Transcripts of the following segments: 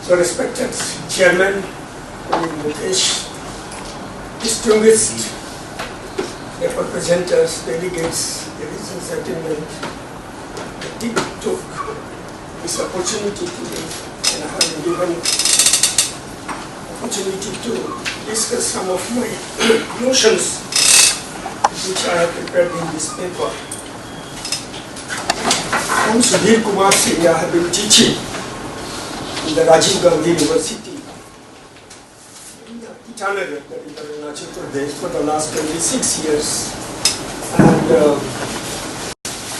So respected Chairman, Mukesh, distinguished representatives, delegates, ladies and gentlemen, I took this opportunity today and I have been given opportunity to discuss some of my notions which I have prepared in this paper. I am Sudhir Kumar Singh. I have been teaching in the Rajiv Gandhi University in Itanagar, that is Arunachal Pradesh, for the last 26 years.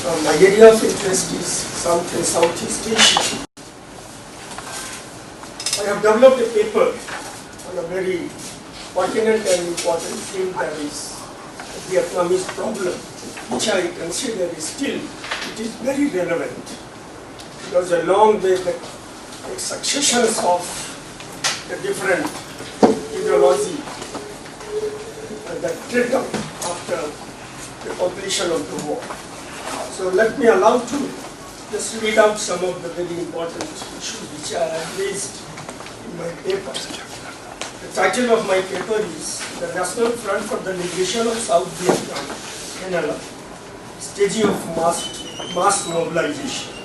And my area of interest is South and Southeast Asia. I have developed a paper on a very pertinent and important theme, that is the Vietnamese problem, which I consider is still, it is very relevant, because along with the successions of the different ideology that tripped up after the completion of the war. So let me allow to just read out some of the very important issues which I have raised in my paper. The title of my paper is The National Front for the Liberation of South Vietnam, NLF, Stage of Mass Mobilization.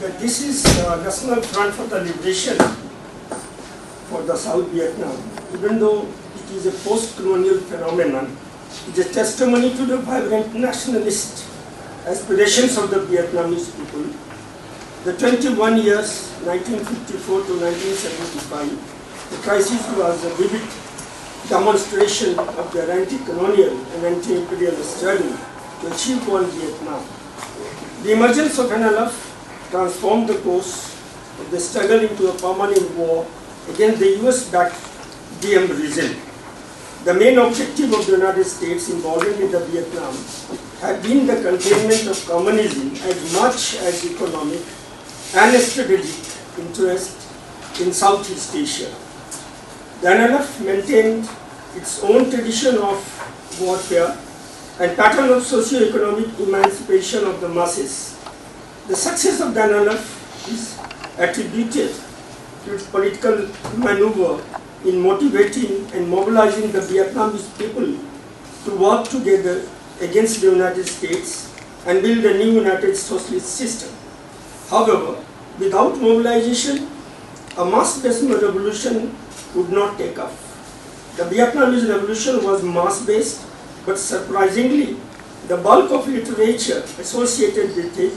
That this is the National Front for the Liberation for the South Vietnam, even though it is a post-colonial phenomenon, it is a testimony to the vibrant nationalist aspirations of the Vietnamese people. The 21 years, 1954 to 1975, the crisis was a vivid demonstration of their anti-colonial and anti-imperial struggle to achieve one Vietnam. The emergence of NLF transformed the course of the struggle into a permanent war against the US-backed Diem regime. The main objective of the United States involvement in the Vietnam had been the containment of communism as much as economic and strategic interest in Southeast Asia. The NLF maintained its own tradition of warfare and pattern of socio-economic emancipation of the masses. The success of the NLF is attributed to its political maneuver in motivating and mobilizing the Vietnamese people to work together against the United States and build a new United Socialist system. However, without mobilization, a mass-based revolution would not take off. The Vietnamese revolution was mass-based, but surprisingly, the bulk of literature associated with it,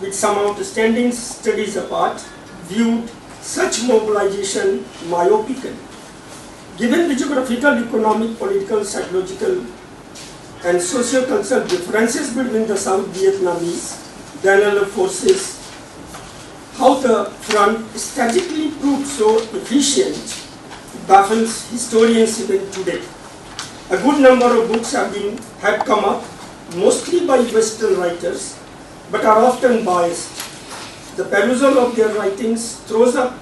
with some outstanding studies apart, viewed such mobilization myopically. Given the geographical, economic, political, psychological, and socio-cultural differences between the South Vietnamese, the NLF forces, how the front statically proved so efficient baffles historians even today. A good number of books have come up, mostly by Western writers, but are often biased. The perusal of their writings throws up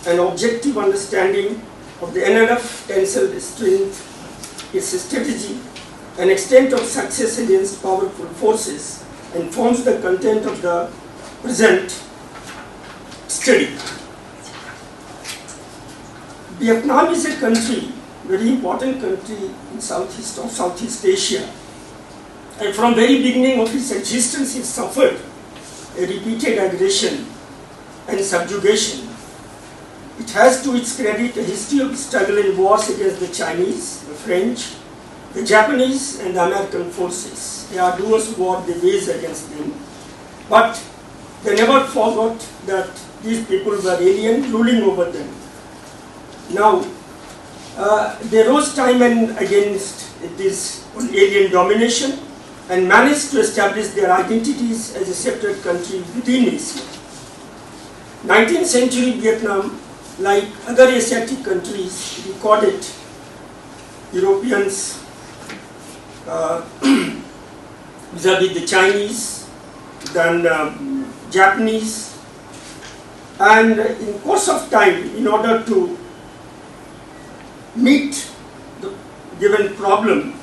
an objective understanding of the NLF tensile strength, its strategy, and extent of success against powerful forces, and forms the content of the present study. Vietnam is a country, very important country in Southeast Asia, and from very beginning of its existence it suffered a repeated aggression and subjugation. It has to its credit a history of struggle and wars against the Chinese, the French, the Japanese, and the American forces. They arduous war they waged against them, but they never forgot that these people were alien ruling over them. Now, they rose time and against this alien domination and managed to establish their identities as a separate country within Asia. 19th century Vietnam, like other Asiatic countries, recorded Europeans vis-a-vis the Chinese, then Japanese, and in course of time, in order to meet the given problem,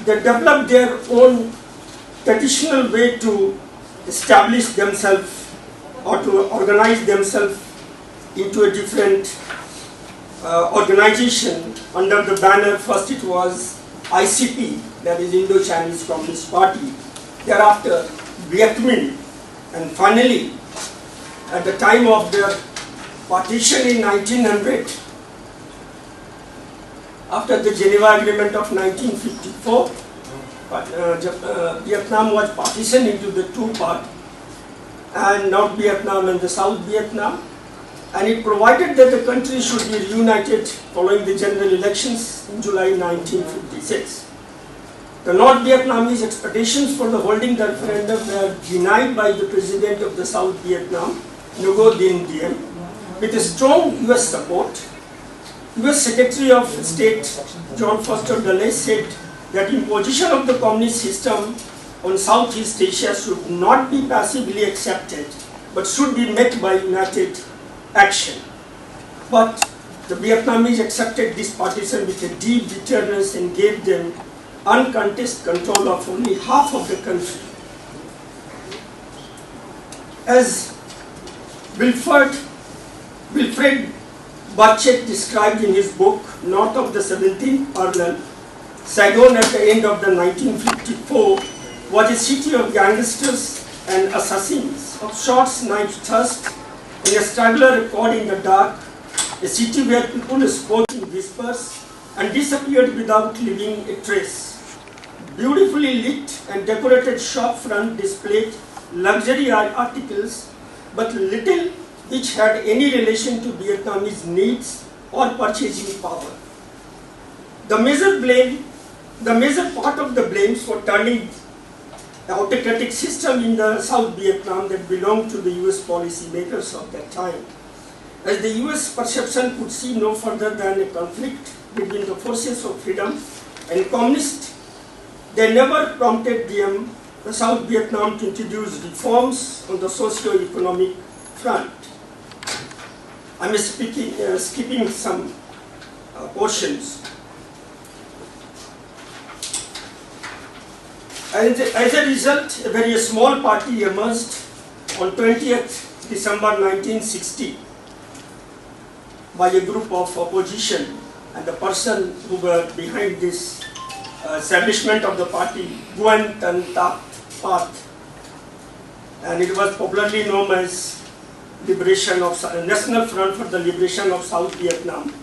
they developed their own traditional way to establish themselves or to organize themselves into a different organization under the banner. First it was ICP, that is Indo-Chinese Communist Party, thereafter Viet Minh, and finally at the time of their partition in 1900, after the Geneva Agreement of 1954, Vietnam was partitioned into the two parts, and North Vietnam and the South Vietnam, and it provided that the country should be reunited following the general elections in July 1956. The North Vietnamese expectations for the holding the referendum were denied by the president of the South Vietnam, Ngo Dinh Diem, with strong US support. US Secretary of State John Foster Dulles said that imposition of the communist system on Southeast Asia should not be passively accepted, but should be met by united action. But the Vietnamese accepted this partition with a deep bitterness and gave them uncontested control of only half of the country. As Wilfred Bachet described in his book, North of the 17th Parallel, Saigon at the end of the 1954 was a city of gangsters and assassins, of shots, knife thirst, in a straggler caught in the dark, a city where people spoke in whispers and disappeared without leaving a trace. Beautifully lit and decorated shop front displayed luxury articles, but little which had any relation to Vietnamese needs or purchasing power. The major part of the blames for turning the autocratic system in the South Vietnam that belonged to the US policy makers of that time, as the US perception could see no further than a conflict between the forces of freedom and communists. They never prompted the South Vietnam to introduce reforms on the socio-economic front. I'm skipping some portions. As a result, a very small party emerged on 20th December 1960 by a group of opposition, and the person who were behind this establishment of the party, Nguyen Tan Tap Pat, and it was popularly known as National Front for the Liberation of South Vietnam,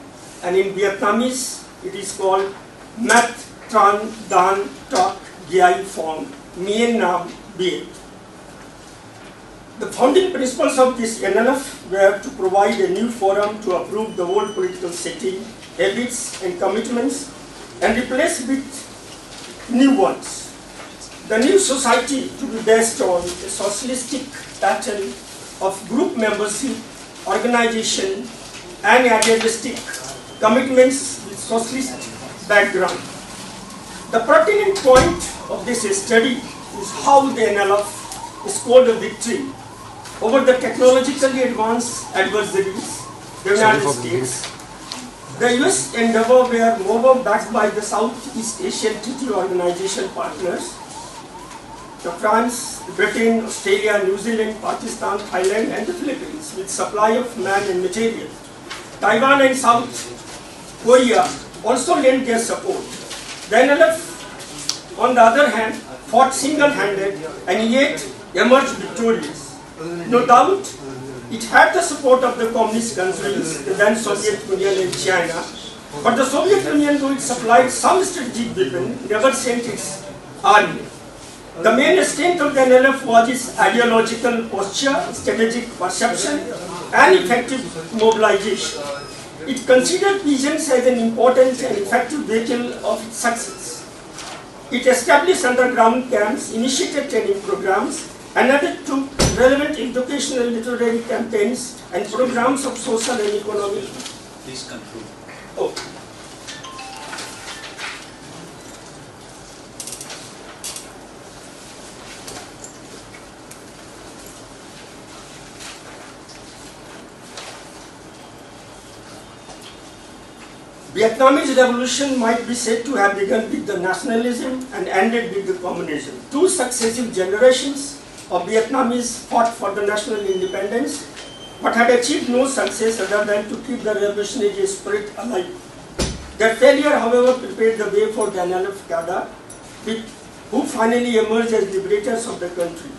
and in Vietnamese it is called Mat Tran Dan Toc Giai Phong Mien Nam Viet. The founding principles of this NLF were to provide a new forum to approve the old political setting, habits and commitments, and replace with new ones. The new society to be based on a socialistic pattern of group membership, organization, and idealistic commitments with socialist background. The pertinent point of this study is how the NLF scored a victory over the technologically advanced adversaries, the United States. The US endeavor were moreover backed by the Southeast Asian Treaty Organization partners, the France, Britain, Australia, New Zealand, Pakistan, Thailand, and the Philippines, with supply of man and material. Taiwan and South Korea also lent their support. The NLF, on the other hand, fought single-handed and yet emerged victorious. No doubt, it had the support of the communist countries, the then Soviet Union and China, but the Soviet Union, though it supplied some strategic weapons, never sent its army. The main strength of the NLF was its ideological posture, strategic perception, and effective mobilization. It considered peasants as an important and effective vehicle of its success. It established underground camps, initiated training programs, and undertook relevant educational literary campaigns and programs of social and economic. Please conclude. Oh. Vietnamese revolution might be said to have begun with the nationalism and ended with the communism. Two successive generations of Vietnamese fought for the national independence, but had achieved no success other than to keep the revolutionary spirit alive. Their failure, however, prepared the way for the NLF cadre, who finally emerged as liberators of the country.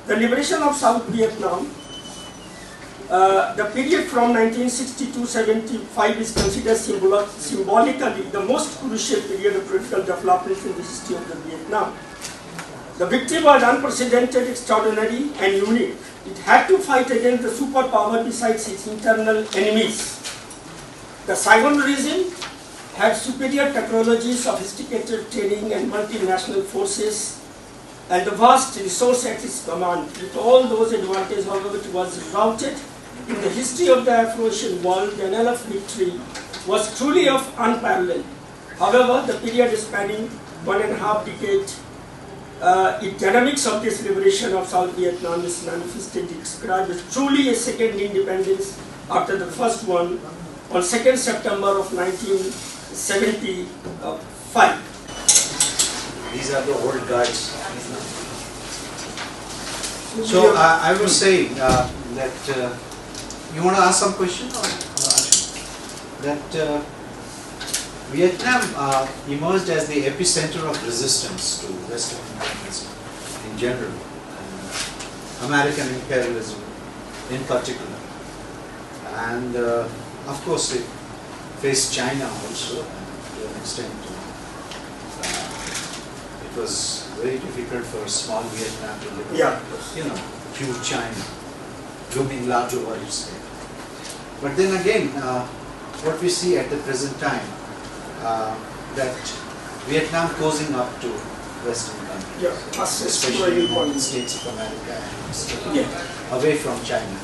The liberation of South Vietnam, the period from 1960 to 75 is considered symbolically the most crucial period of political development in the history of the Vietnam. The victory was unprecedented, extraordinary, and unique. It had to fight against the superpower besides its internal enemies. The Saigon regime had superior technology, sophisticated training, and multinational forces, and the vast resource at its command. With all those advantages, however, it was routed. In the history of the Afro-Asian world, the NLF victory was truly of unparalleled. However, the period spanning 1.5 decades, the dynamics of this liberation of South Vietnam is manifested, described as truly a second independence after the first one on 2nd September of 1975. These are the old guys. So I was saying that you want to ask some question? That Vietnam emerged as the epicenter of resistance to Western imperialism in general, and American imperialism in particular. And of course it faced China also, and to an extent it was very difficult for small Vietnam to live. Yeah. Huge China, looming large over its head. But then again, what we see at the present time, that Vietnam posing up to Western countries, especially the United States of America, and away from China.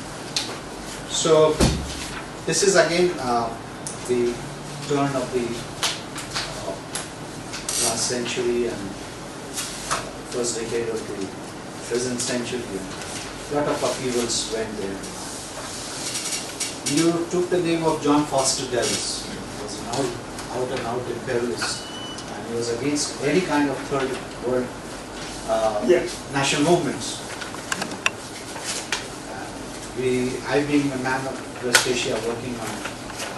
So this is again the turn of the last century and first decade of the present century. A lot of upheavals went there. You took the name of John Foster Dulles. He was an out and out imperialist, and he was against any kind of third world national movements. I being a man of West Asia working on it,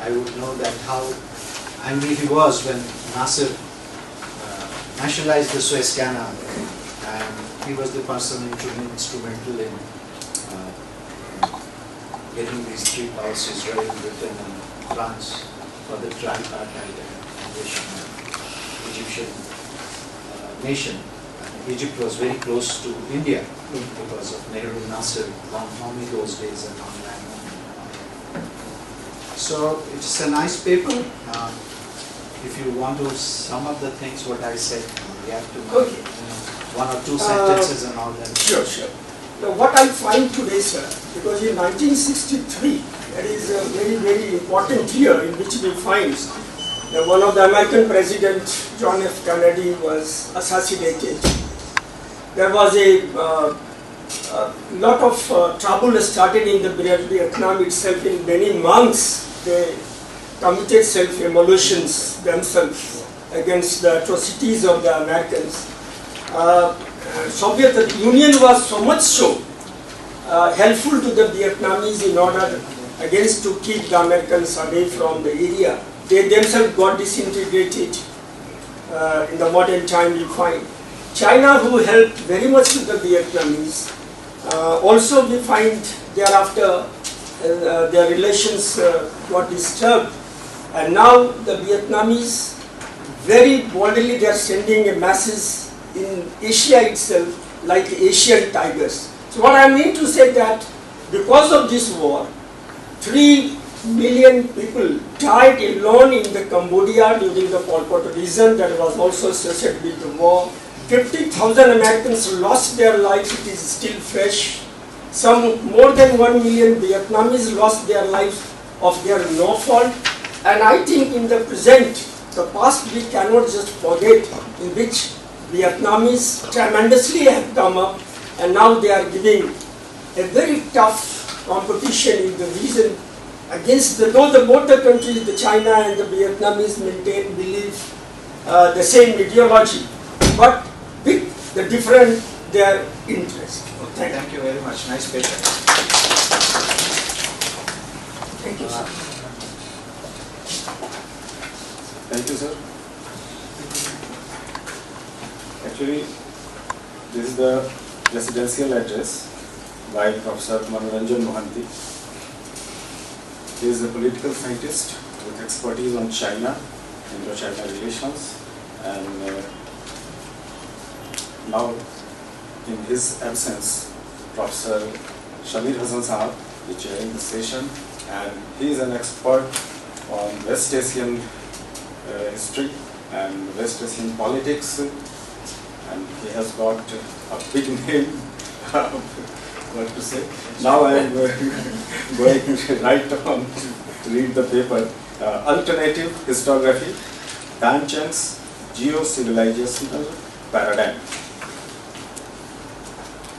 I would know that how angry he was when Nasser nationalized the Suez Canal, and he was the person instrumental in getting these three powers, Israel, Britain and France, for the tripartite Egyptian nation. Egypt was very close to India because of Nehru, Nasser, Mohammed those days, and on land. So it's a nice paper. If you want to sum up the things what I said, we have to make, one or two sentences and all that. Sure. Now, what I find today, sir, because in 1963, that is a very, very important year in which we find that one of the American president, John F. Kennedy, was assassinated. There was a lot of trouble started in the Vietnam itself. In many months, they committed self-immolations themselves against the atrocities of the Americans. Soviet Union was so much so helpful to the Vietnamese in order against to keep the Americans away from the area. They themselves got disintegrated in the modern time we find. China, who helped very much to the Vietnamese, also we find thereafter their relations got disturbed, and now the Vietnamese very boldly they are sending a message in Asia itself like Asian tigers. So what I mean to say that because of this war, 3 million people died alone in the Cambodia during the Pol Pot region that was also associated with the war. 50,000 Americans lost their lives, it is still fresh. Some more than 1 million Vietnamese lost their lives of their no fault. And I think in the present, the past we cannot just forget, in which Vietnamese tremendously have come up, and now they are giving a very tough competition in the region against though both the countries, the China and the Vietnamese believe the same ideology, but with the different their interest. Thank you very much. Nice paper. Thank you, sir. Thank you, sir. Actually, this is the presidential address by Professor Manoranjan Mohanty. He is a political scientist with expertise on China, Indo-China relations, and now in his absence, Professor Shamir Hassan Sahab is chairing the session, and he is an expert on West Asian history and West Asian politics, and he has got a big name. What to say? Now I am going right on to read the paper. Alternative Historiography, Dan Cheng's Geo-Civilizational Paradigm.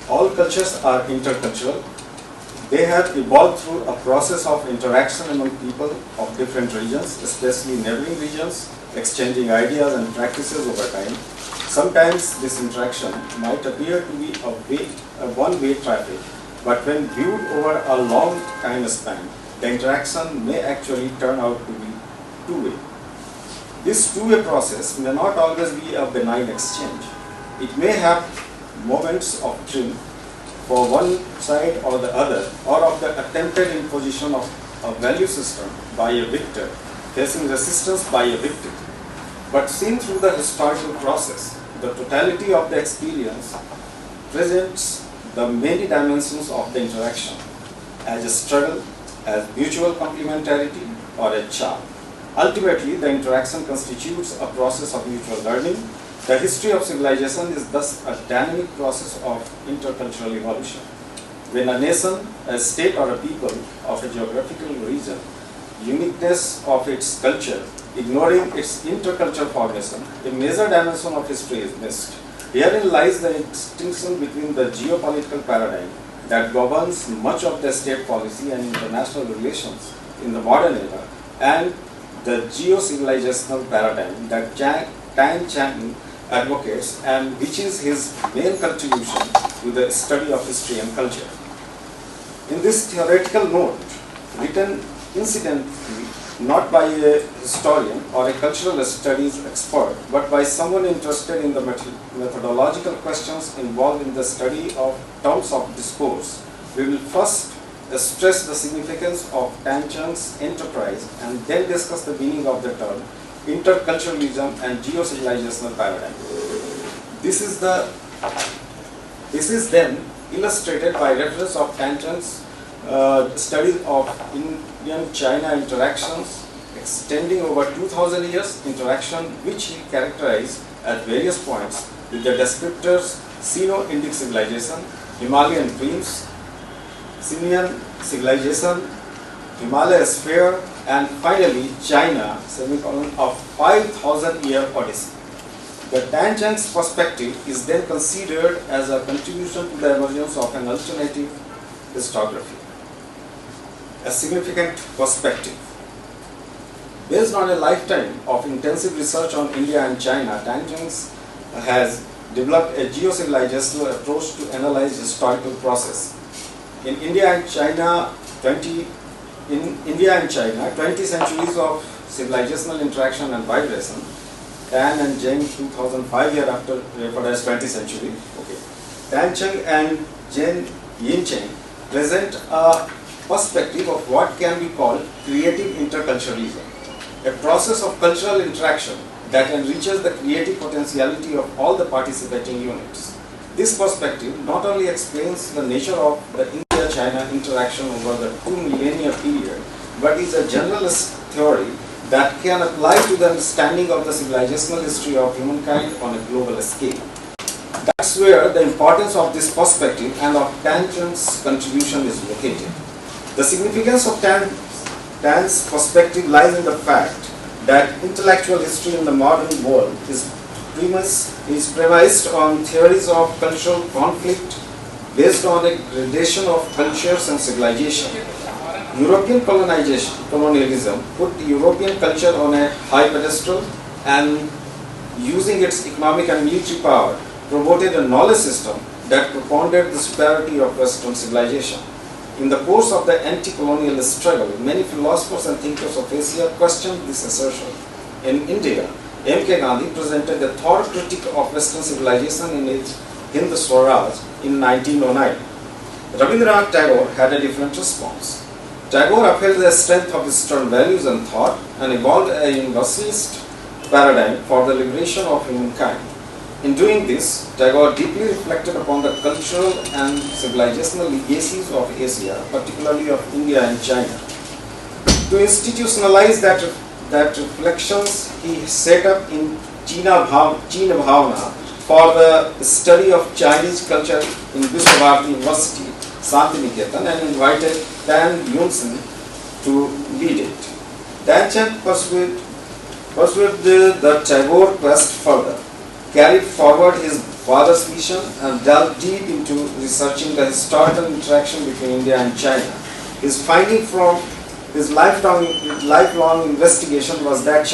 All cultures are intercultural. They have evolved through a process of interaction among people of different regions, especially neighboring regions, exchanging ideas and practices over time. Sometimes this interaction might appear to be a one-way traffic, but when viewed over a long time span, the interaction may actually turn out to be two-way. This two-way process may not always be a benign exchange. It may have moments of truth for one side or the other, or of the attempted imposition of a value system by a victor, facing resistance by a victim. But seen through the historical process, the totality of the experience presents the many dimensions of the interaction as a struggle, as mutual complementarity, or a charm. Ultimately, the interaction constitutes a process of mutual learning. The history of civilization is thus a dynamic process of intercultural evolution. When a nation, a state, or a people of a geographical region, uniqueness of its culture, ignoring its intercultural formation, a major dimension of history is missed. Herein lies the distinction between the geopolitical paradigm that governs much of the state policy and international relations in the modern era, and the geo-civilizational paradigm that Dan Cheng advocates, and which is his main contribution to the study of history and culture. In this theoretical note, written incidentally not by a historian or a cultural studies expert, but by someone interested in the methodological questions involved in the study of terms of discourse, we will first stress the significance of Dan Cheng's enterprise and then discuss the meaning of the term interculturalism and geo-civilizational paradigm. This is then illustrated by reference of Dan Cheng's studies of Indian-China interactions extending over 2000 years, interaction which he characterized at various points with the descriptors Sino-Indic civilization, Himalayan dreams, Simian civilization, Himalaya sphere, and finally China, of 5,000-year odyssey. The Dan Cheng's perspective is then considered as a contribution to the emergence of an alternative historiography, a significant perspective. Based on a lifetime of intensive research on India and China, Dan Cheng has developed a geo-civilizational approach to analyze historical process. In India and China, 20 centuries of civilizational interaction and vibration. Dan and Zheng, 2005 year after referred as 20th century. Okay. Dan Cheng and Jen Yin-Cheng present a perspective of what can be called creative interculturalism, a process of cultural interaction that enriches the creative potentiality of all the participating units. This perspective not only explains the nature of the India-China interaction over the 2 millennia period, but is a generalist theory that can apply to the understanding of the civilizational history of humankind on a global scale. That's where the importance of this perspective and of Dan Cheng's contribution is located. The significance of Dan's perspective lies in the fact that intellectual history in the modern world is premised on theories of cultural conflict based on a gradation of cultures and civilization. European colonialism put European culture on a high pedestal and, using its economic and military power, promoted a knowledge system that propounded the superiority of Western civilization. In the course of the anti-colonial struggle, many philosophers and thinkers of Asia questioned this assertion. In India, M.K. Gandhi presented a thorough critique of Western civilization in his Hind Swaraj in 1909. Rabindranath Tagore had a different response. Tagore upheld the strength of Eastern values and thought and evolved a universalist paradigm for the liberation of humankind. In doing this, Tagore deeply reflected upon the cultural and civilizational legacies of Asia, particularly of India and China. To institutionalize that reflections, he set up in China Bhavana for the study of Chinese culture in Vishwabharati University, Santiniketan, and invited Dan Yunsen to lead it. Dan Chand pursued the Tagore quest further, carried forward his father's vision, and delved deep into researching the historical interaction between India and China. His finding from his lifelong investigation was that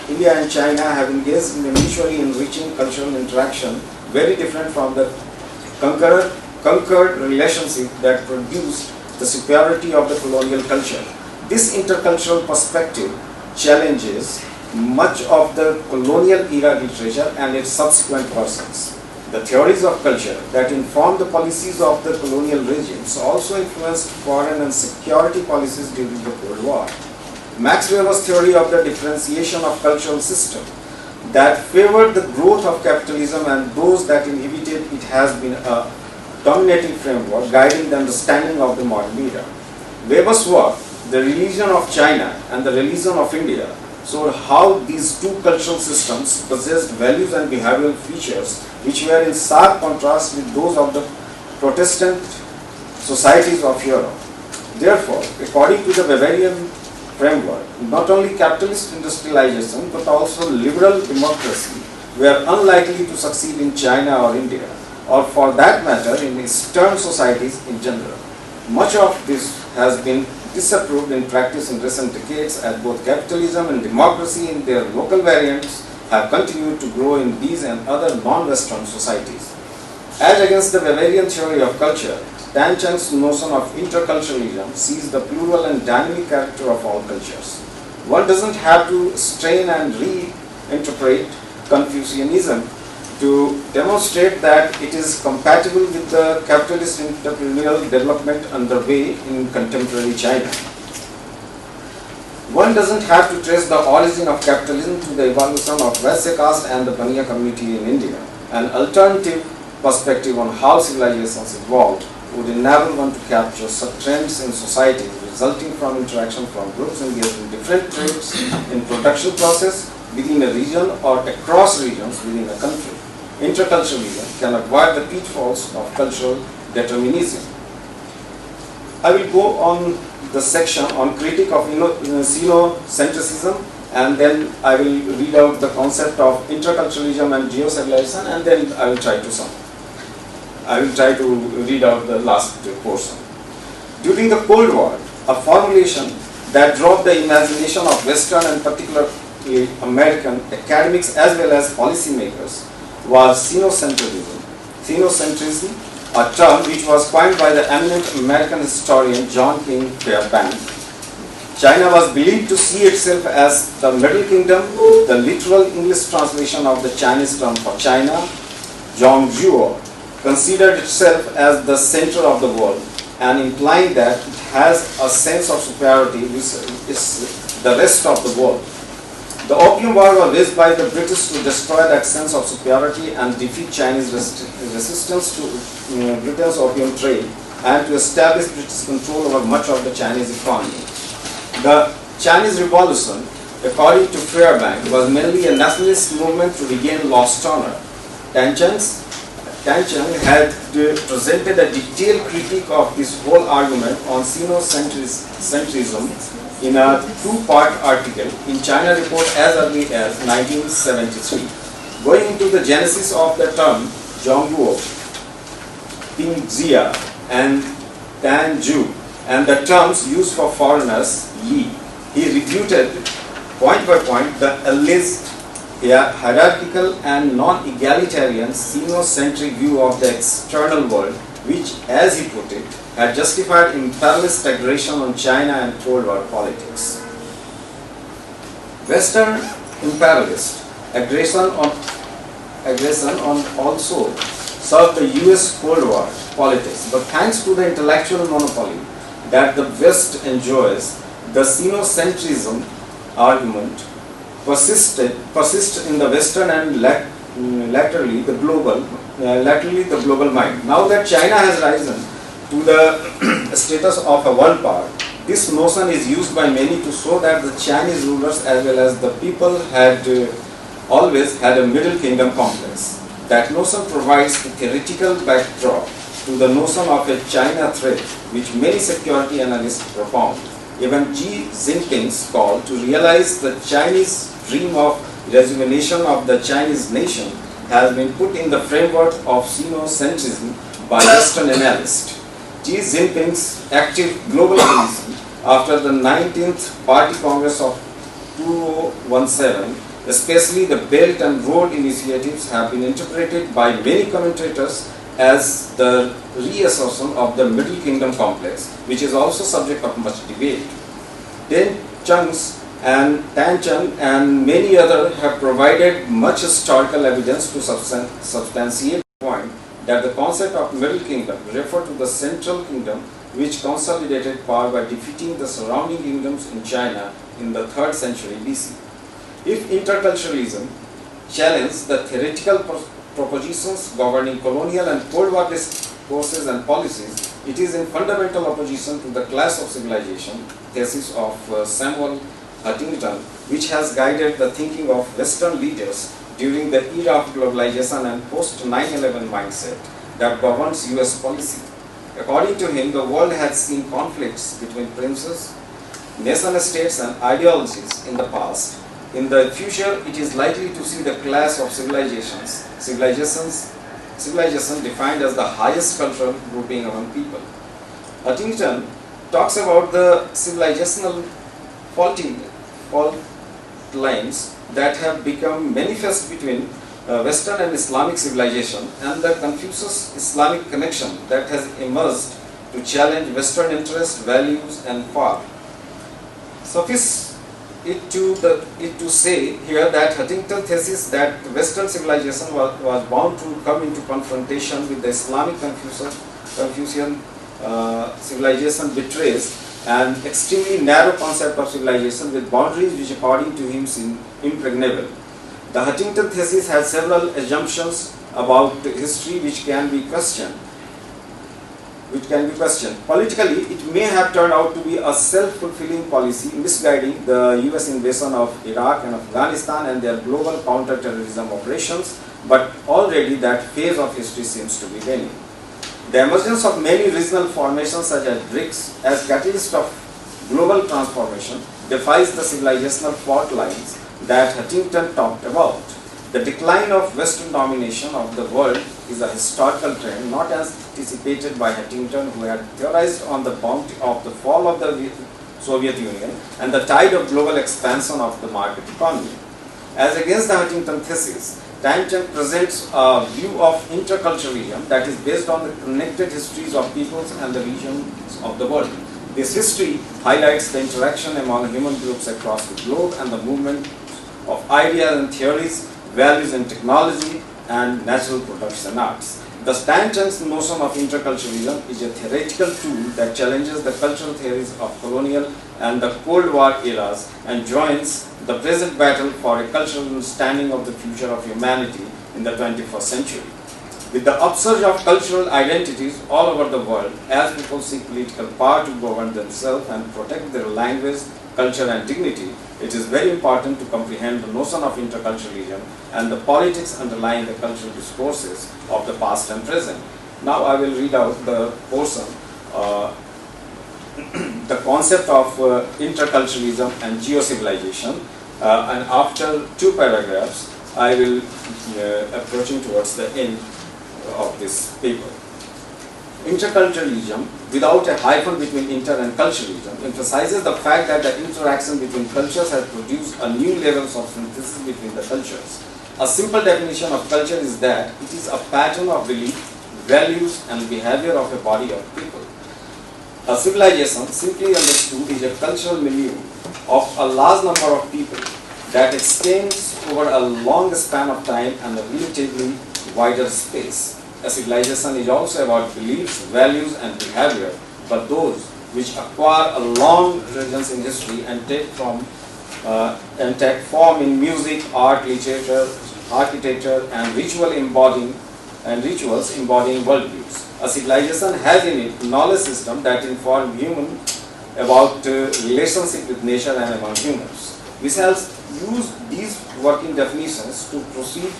India and China have engaged in a mutually enriching cultural interaction very different from the conquered relationship that produced the superiority of the colonial culture. This intercultural perspective challenges much of the colonial era literature and its subsequent versions. The theories of culture that informed the policies of the colonial regimes also influenced foreign and security policies during the Cold War. Max Weber's theory of the differentiation of cultural system that favored the growth of capitalism and those that inhibited it has been a dominating framework guiding the understanding of the modern era. Weber's work, The Religion of China and the Religion of India, showed how these two cultural systems possessed values and behavioral features which were in stark contrast with those of the Protestant societies of Europe. Therefore, according to the Bavarian framework, not only capitalist industrialization but also liberal democracy were unlikely to succeed in China or India, or for that matter in Eastern societies in general. Much of this has been disapproved in practice in recent decades as both capitalism and democracy in their local variants have continued to grow in these and other non-Western societies. As against the Bavarian theory of culture, Dan Chand's notion of interculturalism sees the plural and dynamic character of all cultures. One doesn't have to strain and reinterpret Confucianism to demonstrate that it is compatible with the capitalist entrepreneurial development underway in contemporary China. One doesn't have to trace the origin of capitalism to the evolution of Vaisya caste and the Baniya community in India. An alternative perspective on how civilizations evolved would enable one to capture such trends in society resulting from interaction from groups engaged in different trades in production process within a region or across regions within a country. Interculturalism can avoid the pitfalls of cultural determinism. I will go on the section on critique of xenocentrism, and then I will read out the concept of interculturalism and geocivilization, and then I will try to read out the last portion. During the Cold War, a formulation that drove the imagination of Western and particularly American academics as well as policymakers was xenocentrism. Xenocentrism, a term which was coined by the eminent American historian John King Fairbanks. China was believed to see itself as the Middle Kingdom. The literal English translation of the Chinese term for China, Zhongzhuo, considered itself as the center of the world and implying that it has a sense of superiority which is the rest of the world. The Opium War was waged by the British to destroy that sense of superiority and defeat Chinese resistance to Britain's opium trade and to establish British control over much of the Chinese economy. The Chinese Revolution, according to Fairbanks, was mainly a nationalist movement to regain lost honor. Dan Chang had presented a detailed critique of this whole argument on xenocentrism in a two-part article in China Report as early as 1973. Going into the genesis of the term Zhongguo, Pingjia, and Danju, and the terms used for foreigners, Yi, he refuted point by point the alleged hierarchical and non-egalitarian Sino-centric view of the external world, which, as he put it, had justified imperialist aggression on China and Cold War politics. Western imperialist aggression on also served the US Cold War politics, but thanks to the intellectual monopoly that the West enjoys, the Sinocentrism argument persists in the Western and laterally the global mind. Now that China has risen to the status of a world power, this notion is used by many to show that the Chinese rulers as well as the people had always had a middle kingdom complex. That notion provides the theoretical backdrop to the notion of a China threat, which many security analysts propound. Even Xi Jinping's call to realize the Chinese dream of rejuvenation of the Chinese nation has been put in the framework of Sinocentrism by Western analysts. Xi Jinping's active global policy after the 19th Party Congress of 2017, especially the Belt and Road initiatives, have been interpreted by many commentators as the reassertion of the Middle Kingdom complex, which is also subject of much debate. Tan Cheng and many others have provided much historical evidence to substantiate the point that the concept of Middle Kingdom referred to the Central Kingdom, which consolidated power by defeating the surrounding kingdoms in China in the 3rd century BC. If interculturalism challenged the theoretical propositions governing colonial and Cold War discourses and policies, it is in fundamental opposition to the clash of civilization thesis of Samuel Huntington, which has guided the thinking of Western leaders during the era of globalization and post-9/11 mindset that governs US policy. According to him, the world has seen conflicts between princes, nation-states and ideologies in the past. In the future, it is likely to see the clash of civilization defined as the highest cultural grouping among people. Huntington talks about the civilizational fault lines that have become manifest between Western and Islamic civilization and the Confucius-Islamic connection that has emerged to challenge Western interests, values and power. Suffice it to say here that Huntington's thesis that Western civilization was bound to come into confrontation with the Islamic Confucian civilization betrays an extremely narrow concept of civilization with boundaries which according to him seem impregnable. The Huntington thesis has several assumptions about history which can be questioned. Politically, it may have turned out to be a self-fulfilling policy misguiding the US invasion of Iraq and Afghanistan and their global counter-terrorism operations, but already that phase of history seems to be waning. The emergence of many regional formations such as BRICS as catalyst of global transformation defies the civilizational fault lines that Huntington talked about. The decline of Western domination of the world is a historical trend not anticipated by Huntington, who had theorized on the bounty of the fall of the Soviet Union and the tide of global expansion of the market economy. As against the Huntington thesis, Tan Cheng presents a view of interculturalism that is based on the connected histories of peoples and the regions of the world. This history highlights the interaction among human groups across the globe and the movement of ideas and theories, values and technology, and natural products and arts. Thus, Tan Cheng's notion of interculturalism is a theoretical tool that challenges the cultural theories of colonial and the Cold War eras and joins the present battle for a cultural understanding of the future of humanity in the 21st century. With the upsurge of cultural identities all over the world, as people seek political power to govern themselves and protect their language, culture and dignity, it is very important to comprehend the notion of interculturalism and the politics underlying the cultural discourses of the past and present. Now I will read out the portion, the concept of interculturalism and geo-civilization, and after 2 paragraphs I will approaching towards the end of this paper. interculturalism, without a hyphen between inter and culturalism, emphasizes the fact that the interaction between cultures has produced a new levels of synthesis between the cultures. A simple definition of culture is that it is a pattern of belief, values and behavior of a body of people. A civilization, simply understood, is a cultural milieu of a large number of people that extends over a long span of time and a relatively wider space. A civilization is also about beliefs, values and behavior, but those which acquire a long presence in history and take form in music, art, literature, architecture and rituals embodying worldviews. A civilization has in it knowledge system that inform human about relationship with nature and among humans. We shall use these working definitions to proceed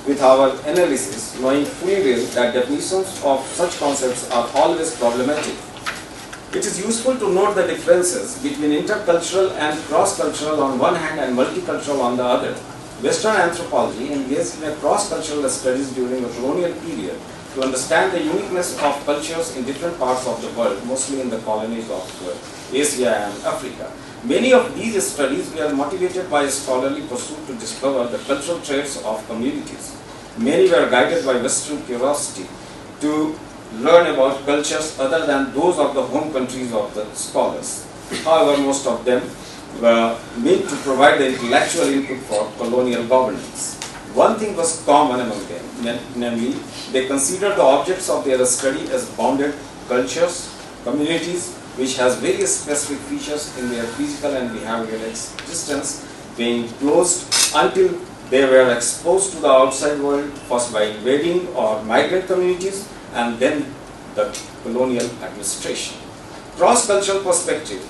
with our analysis, knowing fully well that definitions of such concepts are always problematic. It is useful to note the differences between intercultural and cross-cultural on one hand and multicultural on the other. Western anthropology engaged in a cross-cultural studies during the colonial period to understand the uniqueness of cultures in different parts of the world, mostly in the colonies of Asia and Africa. Many of these studies were motivated by a scholarly pursuit to discover the cultural traits of communities. Many were guided by Western curiosity to learn about cultures other than those of the home countries of the scholars. However, most of them were meant to provide the intellectual input for colonial governance. One thing was common among them, namely, they considered the objects of their study as bounded cultures, communities, which has various specific features in their physical and behavioral existence, being closed until they were exposed to the outside world, first by invading or migrant communities, and then the colonial administration. Cross-cultural perspective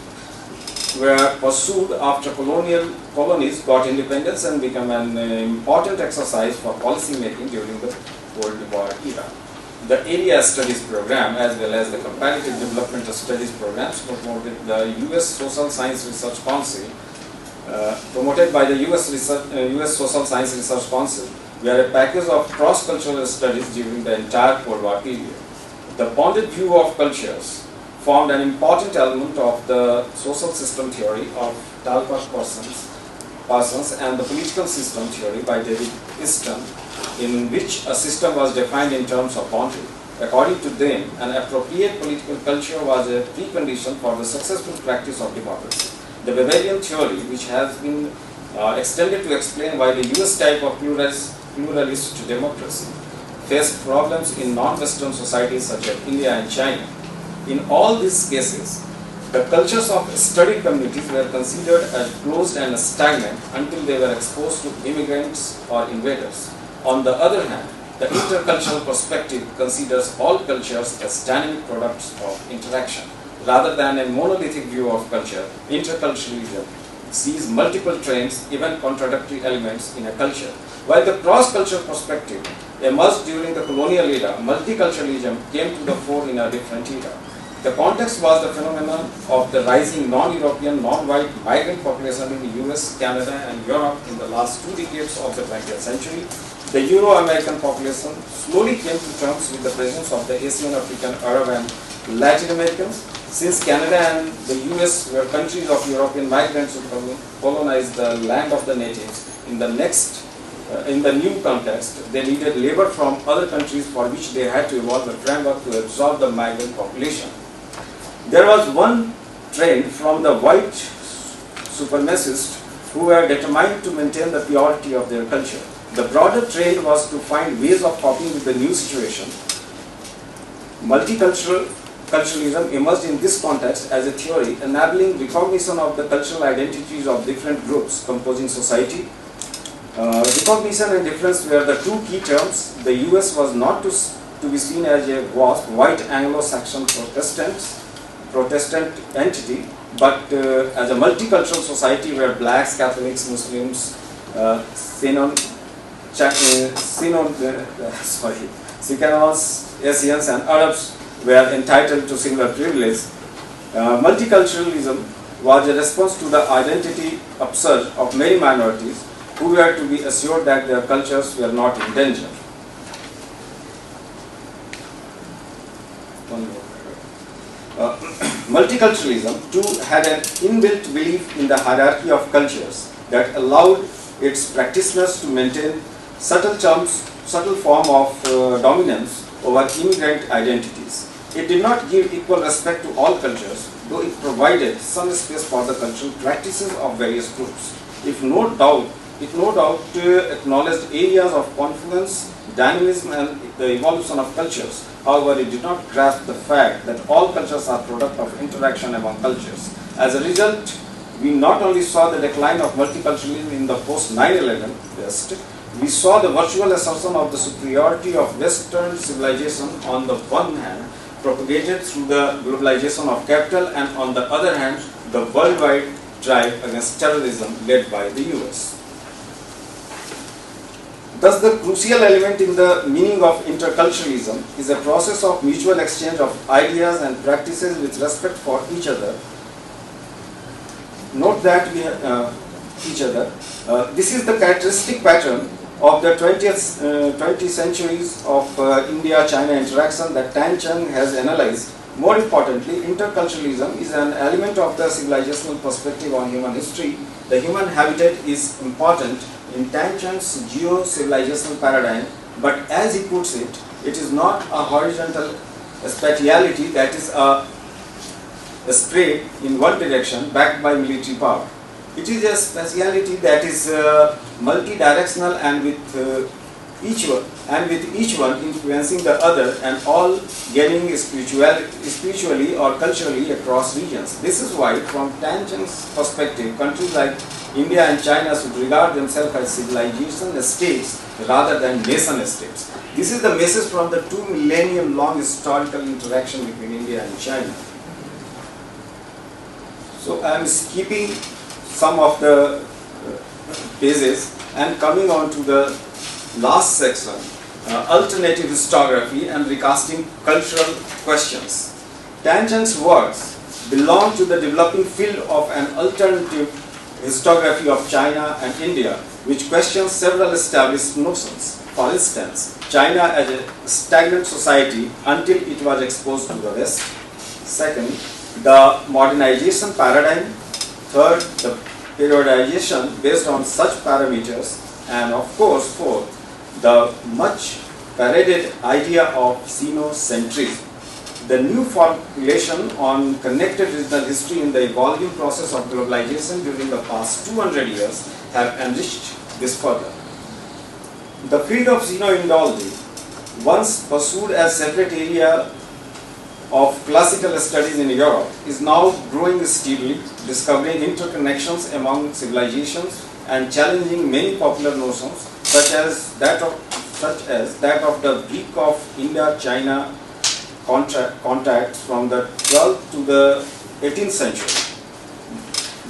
were pursued after colonies got independence and became an important exercise for policy making during the Cold War era. The area studies program as well as the comparative development studies programs promoted the US Social Science Research Council, promoted by the US Social Science Research Council, were a package of cross-cultural studies during the entire Cold War period. The bonded view of cultures formed an important element of the social system theory of Talcott Parsons and the political system theory by David Easton, in which a system was defined in terms of boundary. According to them, an appropriate political culture was a precondition for the successful practice of democracy. The Bavarian theory, which has been extended to explain why the US type of pluralist democracy faced problems in non-Western societies such as India and China. In all these cases, the cultures of studied communities were considered as closed and stagnant until they were exposed to immigrants or invaders. On the other hand, the intercultural perspective considers all cultures as dynamic products of interaction. Rather than a monolithic view of culture, interculturalism sees multiple trends, even contradictory elements in a culture. While the cross-cultural perspective emerged during the colonial era, multiculturalism came to the fore in a different era. The context was the phenomenon of the rising non-European, non-white migrant population in the US, Canada and Europe in the last 2 decades of the 20th century. The Euro-American population slowly came to terms with the presence of the Asian, African, Arab and Latin Americans. Since Canada and the US were countries of European migrants who colonized the land of the natives, in the new context, they needed labor from other countries for which they had to evolve a framework to absorb the migrant population. There was one trend from the white supremacists who were determined to maintain the purity of their culture. The broader trend was to find ways of coping with the new situation. Multiculturalism emerged in this context as a theory enabling recognition of the cultural identities of different groups composing society. Recognition and difference were the two key terms. The US was not to be seen as a white Anglo-Saxon Protestant entity, but as a multicultural society where blacks, Catholics, Muslims, Sycanos, Asians and Arabs were entitled to similar privilege. Multiculturalism was a response to the identity upsurge of many minorities who were to be assured that their cultures were not in danger. One more. Multiculturalism too had an inbuilt belief in the hierarchy of cultures that allowed its practitioners to maintain subtle form of dominance over immigrant identities. It did not give equal respect to all cultures, though it provided some space for the cultural practices of various groups. It no doubt acknowledged areas of confluence, dynamism, and the evolution of cultures. However, it did not grasp the fact that all cultures are product of interaction among cultures. As a result, we not only saw the decline of multiculturalism in the post-9/11 West, we saw the virtual assertion of the superiority of Western civilization on the one hand, propagated through the globalization of capital, and on the other hand, the worldwide drive against terrorism led by the US. Thus, the crucial element in the meaning of interculturalism is a process of mutual exchange of ideas and practices with respect for each other. Note that this is the characteristic pattern of the 20th centuries of India-China interaction that Tan Cheng has analyzed. More importantly, interculturalism is an element of the civilizational perspective on human history. The human habitat is important in Tan Cheng's geo-civilizational paradigm, but as he puts it, it is not a horizontal spatiality, that is a spread in one direction backed by military power. It is a spatiality that is multi-directional and with each one influencing the other, and all gaining spiritually or culturally across regions. This is why, from Tan Cheng's perspective, countries like India and China should regard themselves as civilization states rather than nation states. This is the message from the 2 millennium long historical interaction between India and China. So I am skipping some of the pages and coming on to the last section, alternative historiography and recasting cultural questions. Tan Cheng's works belong to the developing field of an alternative historiography of China and India, which questions several established notions. For instance, China as a stagnant society until it was exposed to the West. Second, the modernization paradigm. Third, the periodization based on such parameters. And of course, fourth, the much paraded idea of xenocentrism. The new formulation on connected regional history in the evolving process of globalization during the past 200 years have enriched this further. The field of xeno-Indology, once pursued as separate area of classical studies in Europe, is now growing steadily, discovering interconnections among civilizations and challenging many popular notions, such as that of the Greek of India-China contacts from the 12th to the 18th century.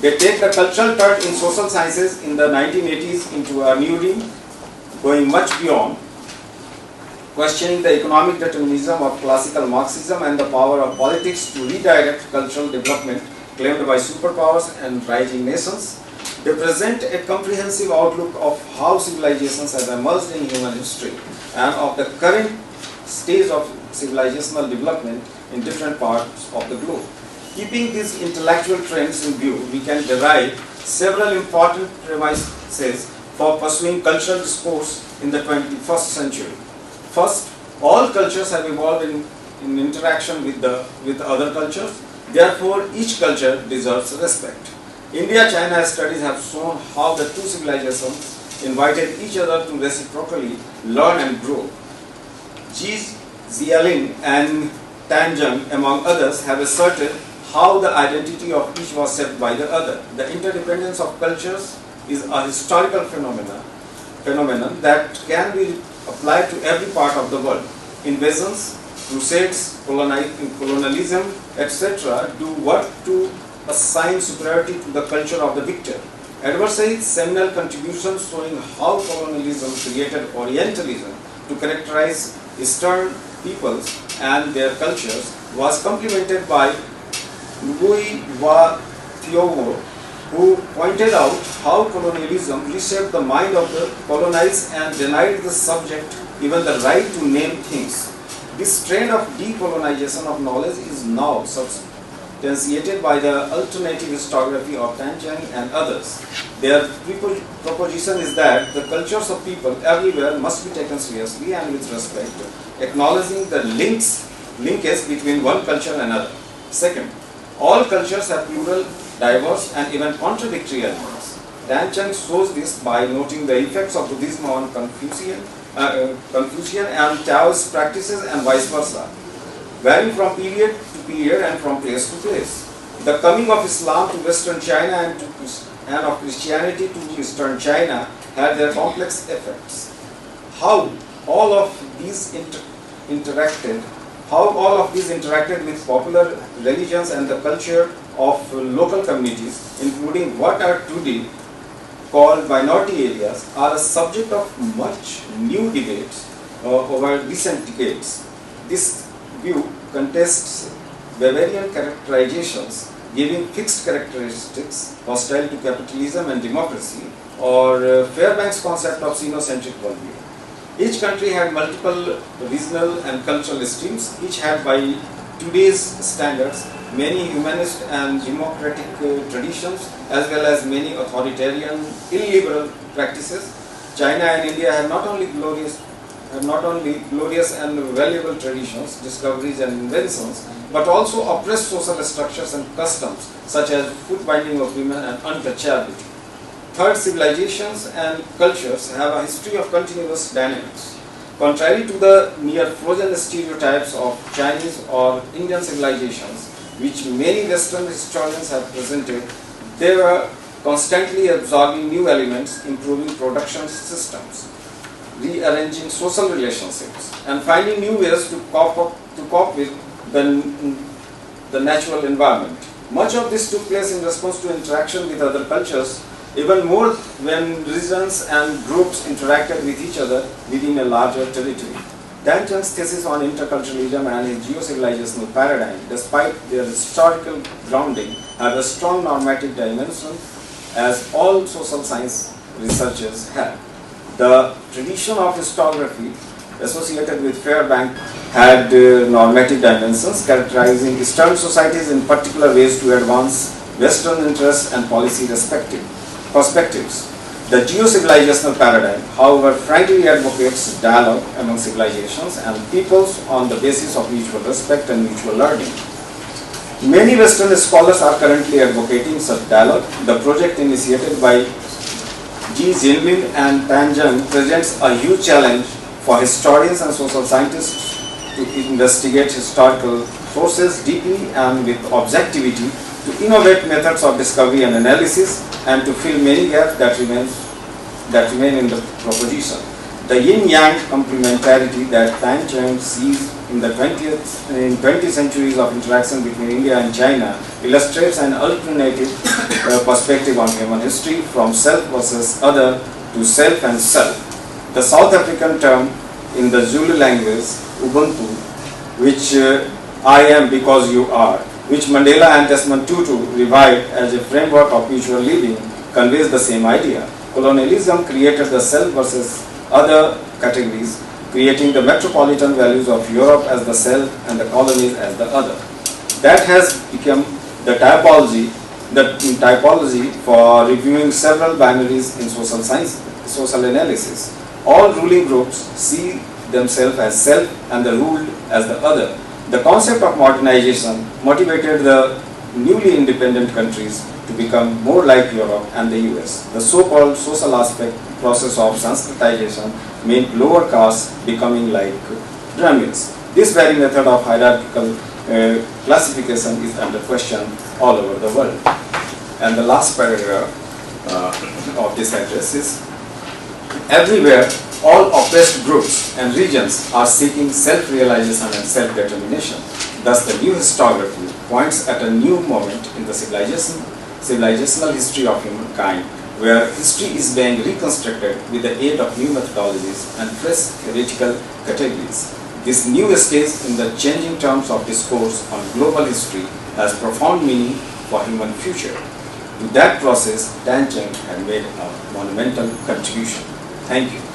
They take the cultural turn in social sciences in the 1980s into a new realm, going much beyond, questioning the economic determinism of classical Marxism and the power of politics to redirect cultural development claimed by superpowers and rising nations. They present a comprehensive outlook of how civilizations have emerged in human history and of the current stage of civilizational development in different parts of the globe. Keeping these intellectual trends in view, we can derive several important premises for pursuing cultural discourse in the 21st century. First, all cultures have evolved in interaction with other cultures. Therefore, each culture deserves respect. India-China studies have shown how the two civilizations invited each other to reciprocally learn and grow. Zialing and Tan Cheng, among others, have asserted how the identity of each was shaped by the other. The interdependence of cultures is a historical phenomenon that can be applied to every part of the world. Invasions, crusades, colonialism, etc. do work to assign superiority to the culture of the victor. Adversaries' seminal contributions showing how colonialism created Orientalism to characterize Eastern peoples and their cultures was complemented by Ngui Wa Thiaw, who pointed out how colonialism reshaped the mind of the colonized and denied the subject even the right to name things. This trend of decolonization of knowledge is now substantiated by the alternative historiography of Tancheng and others. Their proposition is that the cultures of people everywhere must be taken seriously and with respect, acknowledging the linkage between one culture and another. Second, all cultures have plural, diverse, and even contradictory elements. Tancheng shows this by noting the effects of Buddhism on Confucian and Taoist practices and vice versa, varying from period to period and from place to place. The coming of Islam to Western China and of Christianity to Eastern China had their complex effects. How all of these interacted with popular religions and the culture of local communities, including what are today called minority areas, are a subject of much new debate over recent decades. This view contests Bavarian characterizations giving fixed characteristics hostile to capitalism and democracy, or Fairbank's concept of xenocentric worldview. Each country had multiple regional and cultural streams, each had by today's standards many humanist and democratic traditions, as well as many authoritarian, illiberal practices. China and India have not only glorious and valuable traditions, discoveries and inventions, but also oppressed social structures and customs, such as foot binding of women and untouchability. Third, civilizations and cultures have a history of continuous dynamics. Contrary to the near frozen stereotypes of Chinese or Indian civilizations, which many Western historians have presented, they were constantly absorbing new elements, improving production systems, rearranging social relationships, and finding new ways to cope with the natural environment. Much of this took place in response to interaction with other cultures, even more when regions and groups interacted with each other within a larger territory. Tancheng's thesis on interculturalism and his geo-civilizational paradigm, despite their historical grounding, have a strong normative dimension, as all social science researchers have. The tradition of historiography associated with Fairbank had normative dimensions, characterizing Eastern societies in particular ways to advance Western interests and policy perspectives. The geo-civilizational paradigm, however, frankly advocates dialogue among civilizations and peoples on the basis of mutual respect and mutual learning. Many Western scholars are currently advocating such dialogue. The project initiated by Ji Jinlin and Tancheng presents a huge challenge for historians and social scientists to investigate historical sources deeply and with objectivity, to innovate methods of discovery and analysis, and to fill many gaps that remain in the proposition. The yin-yang complementarity that Tancheng sees in the 20th centuries of interaction between India and China illustrates an alternative perspective on human history, from self versus other to self and self. The South African term in the Zulu language, Ubuntu, which I am because you are, which Mandela and Desmond Tutu revived as a framework of mutual living, conveys the same idea. Colonialism created the self versus other categories, creating the metropolitan values of Europe as the self and the colonies as the other. That has become the typology for reviewing several binaries in social science, social analysis. All ruling groups see themselves as self and the ruled as the other. The concept of modernization motivated the newly independent countries to become more like Europe and the US. The so-called social aspect process of Sanskritization meant lower castes becoming like Brahmins. This very method of hierarchical classification is under question all over the world. And the last paragraph of this address is, everywhere, all oppressed groups and regions are seeking self-realization and self-determination. Thus, the new historiography points at a new moment in the civilizational history of humankind, where history is being reconstructed with the aid of new methodologies and fresh theoretical categories. This new stage in the changing terms of discourse on global history has profound meaning for human future. To that process, Tancheng had made a monumental contribution. Thank you.